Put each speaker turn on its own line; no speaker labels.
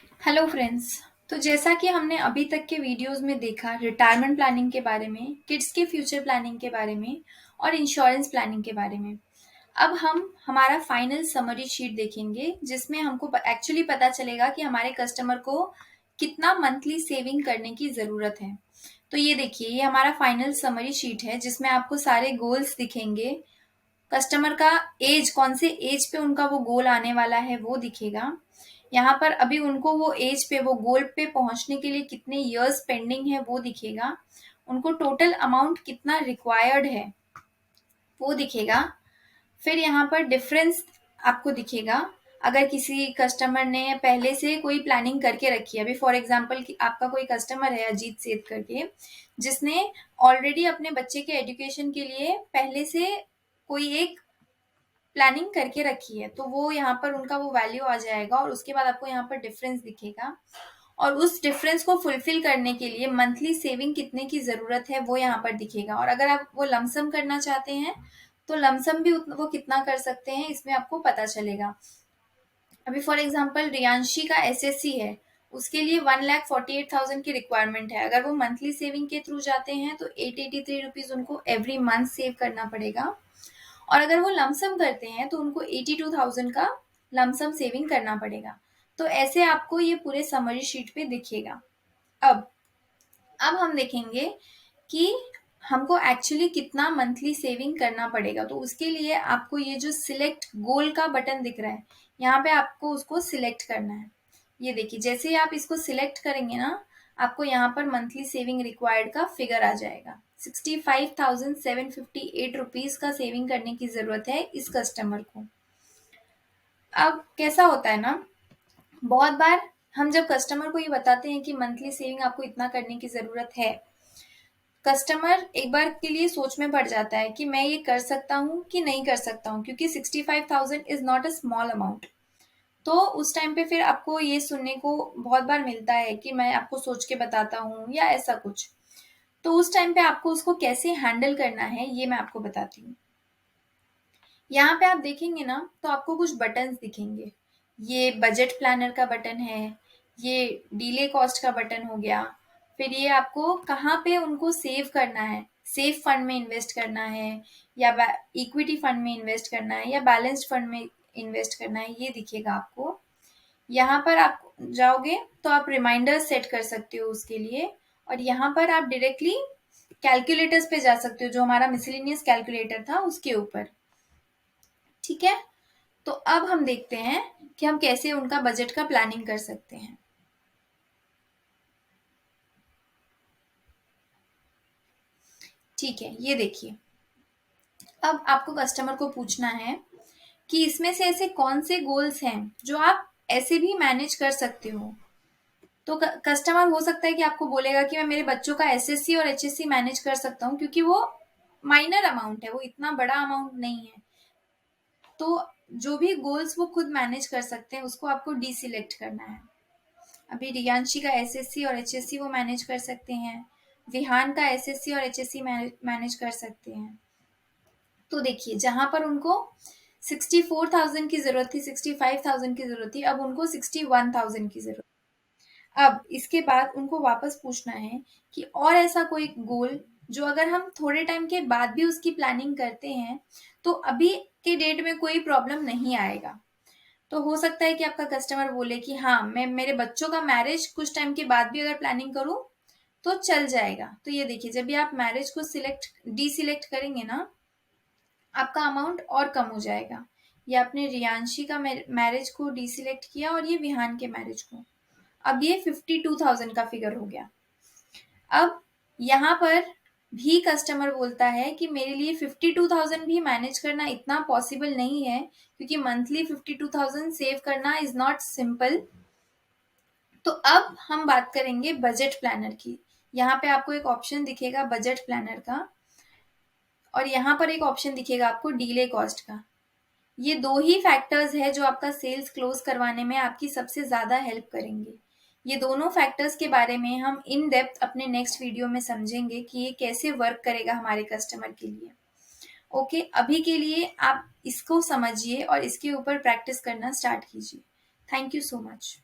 Hello friends. तो जैसा कि हमने अभी तक के वीडियोस में देखा रिटायरमेंट प्लानिंग के बारे में, किड्स के फ्यूचर प्लानिंग के बारे में और इंश्योरेंस प्लानिंग के बारे में। अब हम हमारा फाइनल समरी शीट देखेंगे जिसमें हमको एक्चुअली पता चलेगा कि हमारे कस्टमर को कितना मंथली सेविंग करने की ज़रूरत है। तो ये देखिए, ये हमारा फाइनल समरी शीट है जिसमें आपको सारे गोल्स दिखेंगे। कस्टमर का एज, कौन से एज पे उनका वो गोल आने वाला है वो दिखेगा। यहाँ पर अभी उनको वो एज पे, वो गोल पे पहुंचने के लिए कितने इयर्स पेंडिंग है वो दिखेगा। उनको टोटल अमाउंट कितना रिक्वायर्ड है वो दिखेगा। फिर यहाँ पर डिफरेंस आपको दिखेगा। अगर किसी कस्टमर ने पहले से कोई प्लानिंग करके रखी है, अभी फॉर एग्जांपल कि आपका कोई कस्टमर है अजीत सेठ करके, जिसने ऑलरेडी अपने बच्चे के एजुकेशन के लिए पहले से कोई एक प्लानिंग करके रखी है, तो वो यहाँ पर उनका वो वैल्यू आ जाएगा और उसके बाद आपको यहाँ पर डिफरेंस दिखेगा। और उस डिफरेंस को फुलफिल करने के लिए मंथली सेविंग कितने की ज़रूरत है वो यहाँ पर दिखेगा। और अगर आप वो लमसम करना चाहते हैं तो लमसम भी वो कितना कर सकते हैं इसमें आपको पता चलेगा। अभी फॉर एग्जांपल रियांशी का एसएससी है, उसके लिए 1,48,000 की रिक्वायरमेंट है। अगर वो मंथली सेविंग के थ्रू जाते हैं तो 883 रुपीज़ उनको एवरी मंथ सेव करना पड़ेगा। और अगर वो लमसम करते हैं तो उनको 82,000 का लमसम सेविंग करना पड़ेगा। तो ऐसे आपको ये पूरे समरी शीट पे दिखेगा। अब अब हम देखेंगे कि हमको एक्चुअली कितना मंथली सेविंग करना पड़ेगा। तो उसके लिए आपको ये जो सिलेक्ट गोल का बटन दिख रहा है, यहाँ पे आपको उसको सिलेक्ट करना है। ये देखिए, जैसे ही आप इसको सिलेक्ट करेंगे ना, आपको यहाँ पर मंथली सेविंग रिक्वायर्ड का फिगर आ जाएगा। 65,758 का सेविंग करने की जरूरत है इस कस्टमर को। अब कैसा होता है ना, बहुत बार हम जब कस्टमर को ये बताते हैं कि मंथली सेविंग आपको इतना करने की जरूरत है, कस्टमर एक बार के लिए सोच में पड़ जाता है कि मैं ये कर सकता हूँ कि नहीं कर सकता हूँ, क्योंकि 65,000 is not a small amount. तो उस टाइम पे फिर आपको ये सुनने को बहुत बार मिलता है कि मैं आपको सोच के बताता हूँ या ऐसा कुछ। तो उस टाइम पे आपको उसको कैसे हैंडल करना है ये मैं आपको बताती हूँ। यहाँ पे आप देखेंगे ना तो आपको कुछ बटन्स दिखेंगे। ये बजट प्लानर का बटन है, ये डीले कॉस्ट का बटन हो गया। फिर ये आपको कहाँ पे उनको सेव करना है, सेफ फंड में इन्वेस्ट करना है या इक्विटी फंड में इन्वेस्ट करना है या बैलेंस्ड फंड में इन्वेस्ट करना है, ये दिखेगा आपको। यहाँ पर आप जाओगे तो आप रिमाइंडर सेट कर सकते हो उसके लिए। और यहाँ पर आप डायरेक्टली कैलकुलेटर्स पे जा सकते हो, जो हमारा मिसलिनियस कैलकुलेटर था उसके ऊपर। ठीक है, तो अब हम देखते हैं कि हम कैसे उनका बजट का प्लानिंग कर सकते हैं। ठीक है, ये देखिए, अब आपको कस्टमर को पूछना है कि इसमें से ऐसे कौन से गोल्स हैं जो आप ऐसे भी मैनेज कर सकते हो। तो कस्टमर हो सकता है कि आपको बोलेगा कि मैं मेरे बच्चों का एसएससी और एचएससी मैनेज कर सकता हूँ, क्योंकि वो माइनर अमाउंट है, वो इतना बड़ा अमाउंट नहीं है। तो जो भी गोल्स वो खुद मैनेज कर सकते हैं उसको आपको डी सिलेक्ट करना है। अभी रियांशी का एसएससी और एचएससी वो मैनेज कर सकते हैं, विहान का एसएससी और एचएससी मैनेज कर सकते हैं। तो देखिए, जहां पर उनको 64,000 की जरूरत थी, 65,000 की जरूरत थी, अब उनको 61,000 की जरूरत। अब इसके बाद उनको वापस पूछना है कि और ऐसा कोई गोल जो अगर हम थोड़े टाइम के बाद भी उसकी प्लानिंग करते हैं तो अभी के डेट में कोई प्रॉब्लम नहीं आएगा। तो हो सकता है कि आपका कस्टमर बोले कि हाँ, मैं मेरे बच्चों का मैरिज कुछ टाइम के बाद भी अगर प्लानिंग करूं तो चल जाएगा। तो ये देखिए, जब भी आप मैरिज को डी सिलेक्ट करेंगे ना, आपका अमाउंट और कम हो जाएगा। ये आपने रियांशी का मैरिज को डी सिलेक्ट किया और ये विहान के मैरिज को, अब ये 52,000 का फिगर हो गया। अब यहाँ पर भी कस्टमर बोलता है कि मेरे लिए 52,000 भी मैनेज करना इतना पॉसिबल नहीं है, क्योंकि मंथली 52,000 सेव करना इज नॉट सिंपल। तो अब हम बात करेंगे बजट प्लानर की। यहाँ पे आपको एक ऑप्शन दिखेगा बजट प्लानर का, और यहाँ पर एक ऑप्शन दिखेगा आपको डीले कॉस्ट का। ये दो ही फैक्टर्स है जो आपका सेल्स क्लोज करवाने में आपकी सबसे ज्यादा हेल्प करेंगे। ये दोनों फैक्टर्स के बारे में हम इन डेप्थ अपने नेक्स्ट वीडियो में समझेंगे कि ये कैसे वर्क करेगा हमारे कस्टमर के लिए। ओके, अभी के लिए आप इसको समझिए और इसके ऊपर प्रैक्टिस करना स्टार्ट कीजिए। Thank you so much.